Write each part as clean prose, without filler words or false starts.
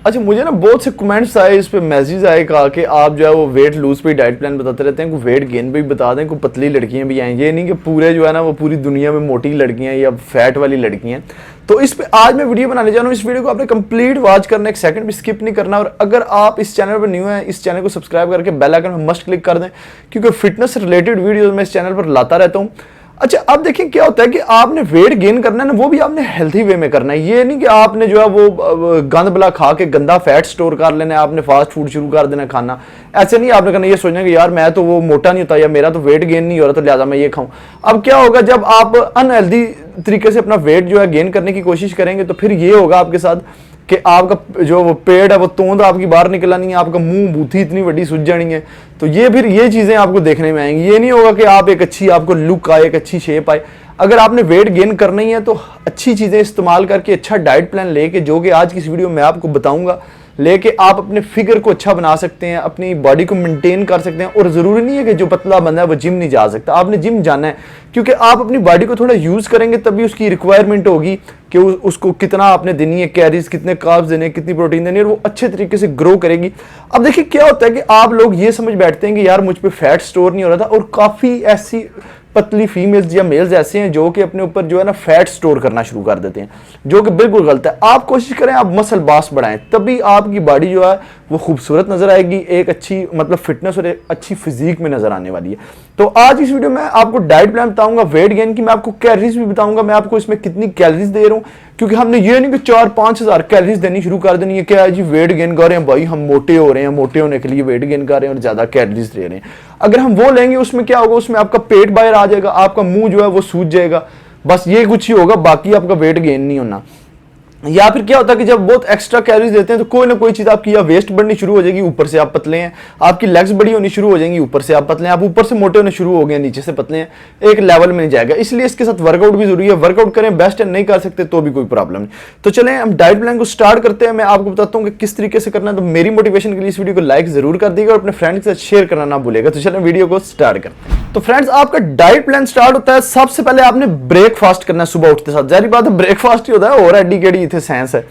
अच्छा, मुझे ना बहुत से कमेंट्स आए, इस पे मैसेज आए, कहा कि आप जो है वो वेट लूज पे डाइट प्लान बताते रहते हैं, कोई वेट गेन पे भी बता दें, कोई पतली लड़कियां भी आएँ। ये नहीं कि पूरे जो है ना वो पूरी दुनिया में मोटी लड़कियां या फैट वाली लड़कियां। तो इस पे आज मैं वीडियो बनाने जा रहा हूँ। इस वीडियो को आपने कंप्लीट वॉच करना, एक सेकंड भी स्किप नहीं करना। और अगर आप इस चैनल पर न्यू हैं, इस चैनल को सब्सक्राइब करके बेल आइकन में मस्ट क्लिक कर दें, क्योंकि फिटनेस से रिलेटेड वीडियो मैं इस चैनल पर लाता रहता हूँ। अच्छा, अब देखिए क्या होता है कि आपने वेट गेन करना है ना, वो भी आपने हेल्थी वे में करना है। ये नहीं कि आपने जो है वो गंद बला खा के गंदा फैट स्टोर कर लेना है, आपने फास्ट फूड शुरू कर देना खाना। ऐसे नहीं आपने करना, ये सोचना कि यार मैं तो वो मोटा नहीं होता या मेरा तो वेट गेन नहीं हो रहा तो लिहाजा मैं ये खाऊं। अब क्या होगा, जब आप अनहेल्दी तरीके से अपना वेट जो है गेन करने की कोशिश करेंगे तो फिर ये होगा आपके साथ कि आपका जो वो पेट है वो तोंद आपकी बाहर निकल आनी है, आपका मुंह बूथी इतनी बड़ी सूज जानी है। तो ये फिर ये चीजें आपको देखने में आएंगी। ये नहीं होगा कि आप एक अच्छी आपको लुक आए, एक अच्छी शेप आए। अगर आपने वेट गेन करना ही है तो अच्छी चीजें इस्तेमाल करके, अच्छा डाइट प्लान लेके, जो कि आज की इस वीडियो में आपको बताऊंगा, लेके आप अपने फिगर को अच्छा बना सकते हैं, अपनी बॉडी को मेंटेन कर सकते हैं। और जरूरी नहीं है कि जो पतला बंदा है वो जिम नहीं जा सकता, आपने जिम जाना है, क्योंकि आप अपनी बॉडी को थोड़ा यूज करेंगे तभी उसकी रिक्वायरमेंट होगी कि उसको कितना आपने देनी है कैरीज, कितने कार्ब्स देने, कितनी प्रोटीन देनी है, और वो अच्छे तरीके से ग्रो करेगी। अब देखिए क्या होता है कि आप लोग ये समझ बैठते हैं कि यार मुझ पे फैट स्टोर नहीं हो रहा था, और काफी ऐसी पतली फीमेल्स या मेल्स ऐसे हैं जो कि अपने ऊपर जो है ना फैट स्टोर करना शुरू कर देते हैं, जो कि बिल्कुल गलत है। आप कोशिश करें आप मसल मास बढ़ाएं, तभी आपकी बॉडी जो है वो खूबसूरत नजर आएगी, एक अच्छी मतलब फिटनेस और एक अच्छी फिजिक में नजर आने वाली है। तो आज इस वीडियो में आपको डाइट प्लान बताऊंगा, वेट गेन की मैं आपको कैलोरीज भी बताऊंगा, मैं आपको इसमें कितनी कैलोरीज दे रहा हूं, क्योंकि हमने ये नहीं कि 4-5 हज़ार कैलोरीज देनी शुरू कर देनी है। क्या जी वेट गेन कर रहे हैं भाई, हम मोटे हो रहे हैं, मोटे होने के लिए वेट गेन कर रहे हैं और ज्यादा कैलोरीज दे रहे हैं। अगर हम वो लेंगे उसमें क्या होगा, उसमें आपका पेट बाहर आ जाएगा, आपका मुंह जो है वो सूज जाएगा, बस ये कुछ ही होगा, बाकी आपका वेट गेन नहीं होना। या फिर क्या होता है कि जब बहुत एक्स्ट्रा कैलोरीज देते हैं तो कोई ना कोई चीज आपकी या वेस्ट बढ़नी शुरू हो जाएगी, ऊपर से आप पतले हैं, आपकी लेग्स बड़ी होनी शुरू हो जाएंगी, ऊपर से आप पतले हैं, आप ऊपर से मोटे होने शुरू हो गए, नीचे से पतले हैं, एक लेवल में नहीं जाएगा। इसलिए इसके साथ वर्कआउट भी जरूरी है। वर्कआउट करें, बेस्ट है, नहीं कर सकते तो भी कोई प्रॉब्लम नहीं। तो चलें हम डाइट प्लान को स्टार्ट करते हैं। मैं आपको बताता हूँ कि किस तरीके से करना है। तो मेरी मोटिवेशन के लिए इस वीडियो को लाइक जरूर कर दीजिएगा और अपने फ्रेंड के साथ शेयर करना ना भूलेगा। तो चलें वीडियो को स्टार्ट करते हैं। तो फ्रेंड्स, आपका डाइट प्लान स्टार्ट होता है, सबसे पहले आपने ब्रेकफास्ट करना है सुबह उठते साथ। जारी बात है ब्रेकफास्ट ही होता है, और एडी केडी इतने साइंस है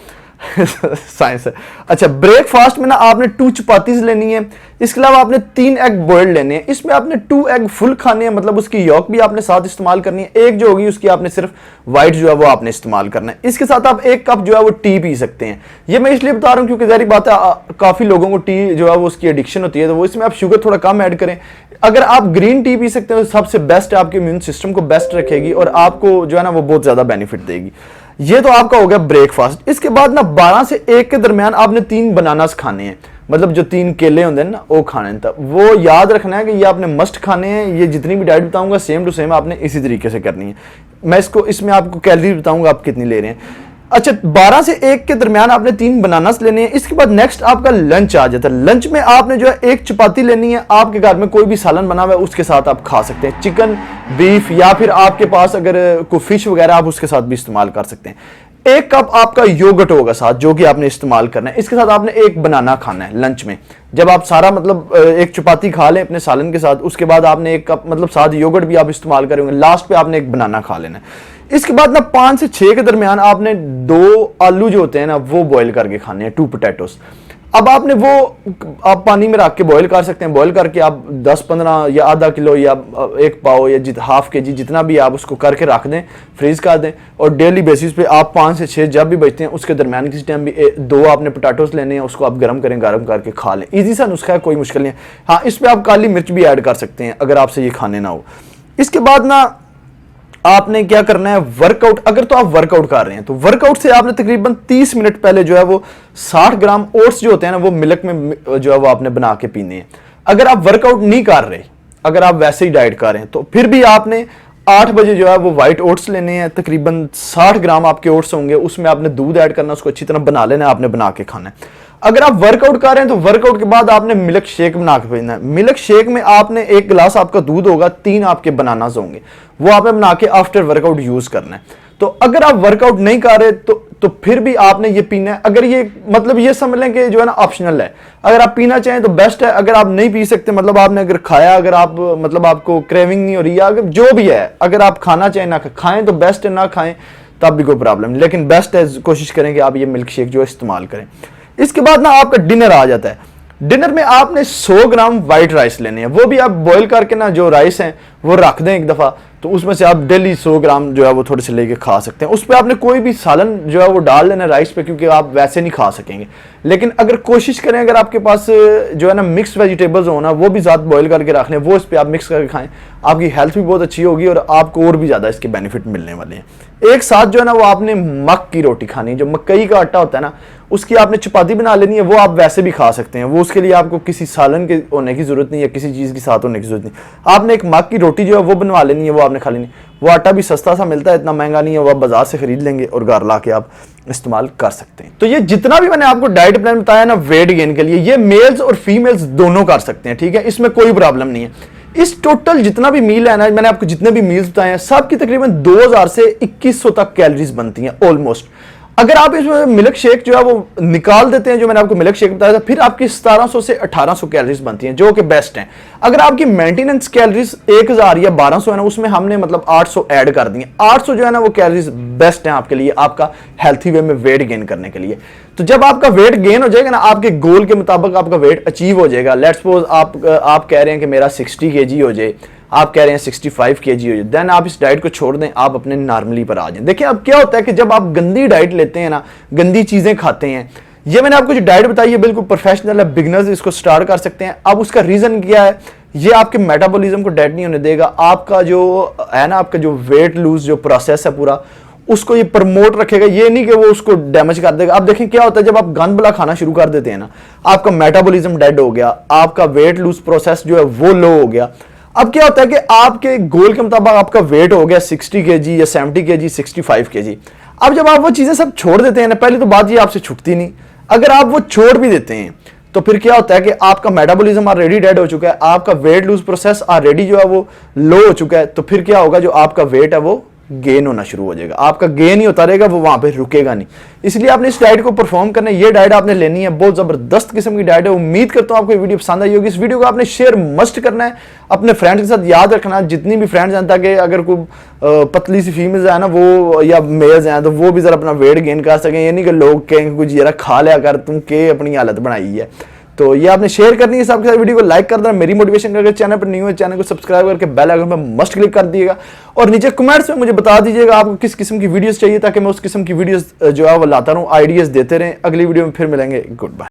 साइंस है। अच्छा, ब्रेकफास्ट में ना आपने 2 चपातीज लेनी है, इसके अलावा आपने 3 एग बॉइल्ड लेने हैं। इसमें आपने 2 एग फुल खाने हैं, मतलब उसकी यॉक भी आपने साथ इस्तेमाल करनी है, एक जो होगी उसकी आपने सिर्फ व्हाइट जो है वो आपने इस्तेमाल करना है। इसके साथ आप 1 कप जो है वो टी पी सकते हैं। ये मैं इसलिए बता रहा हूं क्योंकि जारी बात है काफी लोगों को टी जो है वो उसकी एडिक्शन होती है, तो वो इसमें आप शुगर थोड़ा कम ऐड करें। अगर आप ग्रीन टी पी सकते हैं तो सबसे बेस्ट है, आपके इम्यून सिस्टम को बेस्ट रखेगी और आपको जो है ना वो बहुत ज्यादा बेनिफिट देगी। ये तो आपका हो गया ब्रेकफास्ट। इसके बाद ना 12 से 1 के दरमियान आपने 3 बनानास खाने हैं, मतलब जो 3 केले होते हैं ना वो खाने हैं। तब वो याद रखना है कि ये आपने मस्ट खाने हैं। ये जितनी भी डाइट बताऊंगा सेम टू सेम आपने इसी तरीके से करनी है। मैं इसमें आपको कैलोरी बताऊंगा आप कितनी ले रहे हैं। अच्छा, 12 से 1 के दरमियान आपने 3 बनानास लेने हैं। इसके बाद नेक्स्ट आपका लंच आ जाता है। लंच में आपने जो है 1 चपाती लेनी है। आपके घर में कोई भी सालन बना हुआ है उसके साथ आप खा सकते हैं, चिकन, बीफ, या फिर आपके पास अगर कोई फिश वगैरह आप उसके साथ भी इस्तेमाल कर सकते हैं। 1 कप आपका योगर्ट होगा साथ, जो कि आपने इस्तेमाल करना है। इसके साथ आपने 1 बनाना खाना है लंच में। जब आप सारा मतलब 1 चपाती खा लें अपने सालन के साथ, उसके बाद आपने 1 कप मतलब साथ योगर्ट भी आप इस्तेमाल करेंगे, लास्ट पे आपने 1 बनाना खा लेना है। इसके बाद ना 5 से 6 के दरमियान आपने 2 आलू जो होते हैं ना वो बॉईल करके खाने हैं, 2 पोटैटोस। अब आपने वो आप पानी में रख के बॉईल कर सकते हैं। बॉईल करके आप 10-15 या आधा किलो या 1 पाव या हाफ के जी जितना भी आप उसको करके रख दें, फ्रीज कर दें, और डेली बेसिस पे आप 5 से 6 जब भी बचते हैं उसके दरमियान किसी टाइम भी 2 आपने पोटैटोस लेने हैं, उसको आप गर्म करें, गर्म करके खा लें। इजी सा नुस्खा है, कोई मुश्किल नहीं है। हाँ, इस पर आप काली मिर्च भी ऐड कर सकते हैं अगर आपसे ये खाने ना हो। इसके बाद ना आपने क्या करना है, वर्कआउट। अगर तो आप वर्कआउट कर रहे हैं तो वर्कआउट से आपने तकरीबन 30 मिनट पहले जो है वो 60 ग्राम ओट्स जो होते हैं ना वो मिल्क में जो है वो आपने बना के पीने हैं। अगर आप वर्कआउट नहीं कर रहे, अगर आप वैसे ही डाइट कर रहे हैं, तो फिर भी आपने 8 बजे जो है वो व्हाइट ओट्स लेने हैं। तकरीबन 60 ग्राम आपके ओट्स होंगे, उसमें आपने दूध ऐड करना, उसको अच्छी तरह बना लेना है, आपने बना के खाना है। अगर आप वर्कआउट कर रहे हैं तो वर्कआउट के बाद आपने मिल्क शेक बना के पीना है। मिल्क शेक में आपने 1 गिलास आपका दूध होगा, 3 आपके बनानास होंगे, वो आपने बना के आफ्टर वर्कआउट यूज करना है। तो अगर आप वर्कआउट नहीं कर रहे तो फिर भी आपने ये पीना है। अगर ये मतलब ये समझ लें कि जो है ना ऑप्शनल है, अगर आप पीना चाहें तो बेस्ट है। अगर आप नहीं पी सकते, मतलब आपने अगर खाया, अगर आप मतलब आपको क्रेविंग नहीं हो रही, अगर जो भी है, अगर आप खाना चाहें ना खाएं तो बेस्ट है, ना खाएं तब भी कोई प्रॉब्लम नहीं, लेकिन बेस्ट है कोशिश करें कि आप ये मिल्क शेक जो है इस्तेमाल करें। इसके बाद ना आपका डिनर आ जाता है। डिनर में आपने 100 ग्राम वाइट राइस लेने हैं, वो भी आप बॉईल करके ना जो राइस हैं वो रख दें एक दफ़ा, तो उसमें से आप डेली 100 ग्राम जो है वो थोड़े से लेके खा सकते हैं। उस पर आपने कोई भी सालन जो है वो डाल लेना राइस पे, क्योंकि आप वैसे नहीं खा सकेंगे। लेकिन अगर कोशिश करें, अगर आपके पास जो है ना मिक्स वेजिटेबल्स हो ना, वो भी ज़्यादा बॉईल करके रख लें, वो इस पर आप मिक्स करके खाएं, आपकी हेल्थ भी बहुत अच्छी होगी और आपको और भी ज़्यादा इसके बेनिफिट मिलने वाले हैं। एक साथ जो है ना वो आपने मक की रोटी खानी है, जो मकई का आटा होता है ना, उसकी आपने चपाती बना लेनी है, वो आप वैसे भी खा सकते हैं। वो उसके लिए आपको किसी सालन के होने की जरूरत नहीं है, किसी चीज़ के साथ होने की जरूरत नहीं। आपने एक मक की रोटी जो है वो बनवा लेनी है, वो आपने खा लेनी है। वो आटा भी सस्ता सा मिलता है, इतना महंगा नहीं है, वो आप बाजार से खरीद लेंगे और घर ला के आप इस्तेमाल कर सकते हैं। तो ये जितना भी मैंने आपको डाइट प्लान बताया ना वेट गेन के लिए, ये मेल्स और फीमेल्स दोनों कर सकते हैं, ठीक है, इसमें कोई प्रॉब्लम नहीं है। इस टोटल जितना भी मील है ना, मैंने आपको जितने भी मील्स बताए हैं, सबकी तकरीबन 2000 से 2100 तक कैलोरीज बनती हैं ऑलमोस्ट। अगर आप इसमें मिल्क शेक जो है वो निकाल देते हैं, जो मैंने आपको मिल्क शेक बताया था, फिर आपकी 1700 से 1800 कैलोरीज बनती हैं, जो कि बेस्ट हैं। अगर आपकी मेंटेनेंस कैलोरीज 1000 या 1200 है ना, उसमें हमने मतलब 800 ऐड कर दी है। 800 जो है ना वो कैलोरीज बेस्ट हैं आपके लिए, आपका हेल्थी वे में वेट गेन करने के लिए। तो जब आपका वेट गेन हो जाएगा ना, आपके गोल के मुताबिक आपका वेट अचीव हो जाएगा। लेट्स सपोज आप कह रहे हैं कि मेरा 60 kg हो जाए, आप कह रहे हैं 65 kg हो जाए, देन आप इस डाइट को छोड़ दें, आप अपने नॉर्मली पर आ जाएं। देखिए अब क्या होता है कि जब आप गंदी डाइट लेते हैं ना, गंदी चीजें खाते हैं, ये मैंने आपको जो डाइट बताई है बिल्कुल प्रोफेशनल है, बिगनर्स इसको स्टार्ट कर सकते हैं। अब उसका रीजन क्या है, ये आपके मेटाबॉलिज्म को डेड नहीं होने देगा। आपका जो है ना, आपका जो वेट लूज जो प्रोसेस है पूरा, उसको ये प्रमोट रखेगा, ये नहीं कि वो उसको डैमेज कर देगा। अब देखें क्या होता है, जब आप गंद भला खाना शुरू कर देते हैं ना, आपका मेटाबॉलिज्म डेड हो गया, आपका वेट लूज प्रोसेस जो है वो लो हो गया। अब क्या होता है कि आपके गोल के मुताबिक आपका वेट हो गया 60 kg या 70 kg 65 kg। अब जब आप वो चीजें सब छोड़ देते हैं ना, पहले तो बात ये आपसे छूटती नहीं, अगर आप वो छोड़ भी देते हैं तो फिर क्या होता है कि आपका मेटाबॉलिज्म ऑलरेडी डेड हो चुका है, आपका वेट लूज प्रोसेस ऑलरेडी जो है वो लो हो चुका है। तो फिर क्या होगा, जो आपका वेट है वो गेन होना शुरू हो जाएगा, आपका गेन ही होता रहेगा, वो वहां पे रुकेगा नहीं। इसलिए आपने इस डाइट को परफॉर्म करना है, ये डाइट आपने लेनी है, बहुत जबरदस्त किस्म की डाइट है। उम्मीद करता हूं आपको ये वीडियो पसंद आई होगी। इस वीडियो को आपने शेयर मस्ट करना है अपने फ्रेंड्स के साथ, याद रखना जितनी भी फ्रेंड्स हैं, ताकि अगर कोई पतली सी फीमेल्स है ना वो या मेल्स हैं तो वो भी जरा अपना वेट गेन कर सकें। ये नहीं कि लोग कहेंगे कुछ जरा खा लिया कर, तुम के अपनी हालत बनाई है। तो ये आपने शेयर करनी है सबके साथ, वीडियो को लाइक कर देना, मेरी मोटिवेशन करके। चैनल पर न्यू है, चैनल को सब्सक्राइब करके बेल आइकन पर मस्ट क्लिक कर दिएगा और नीचे कमेंट्स में मुझे बता दीजिएगा आपको किस किस्म की वीडियोस चाहिए, ताकि मैं उस किस्म की वीडियोस जो है वो लाता रहूं, आइडियाज देते रहें। अगली वीडियो में फिर मिलेंगे, गुड बाय।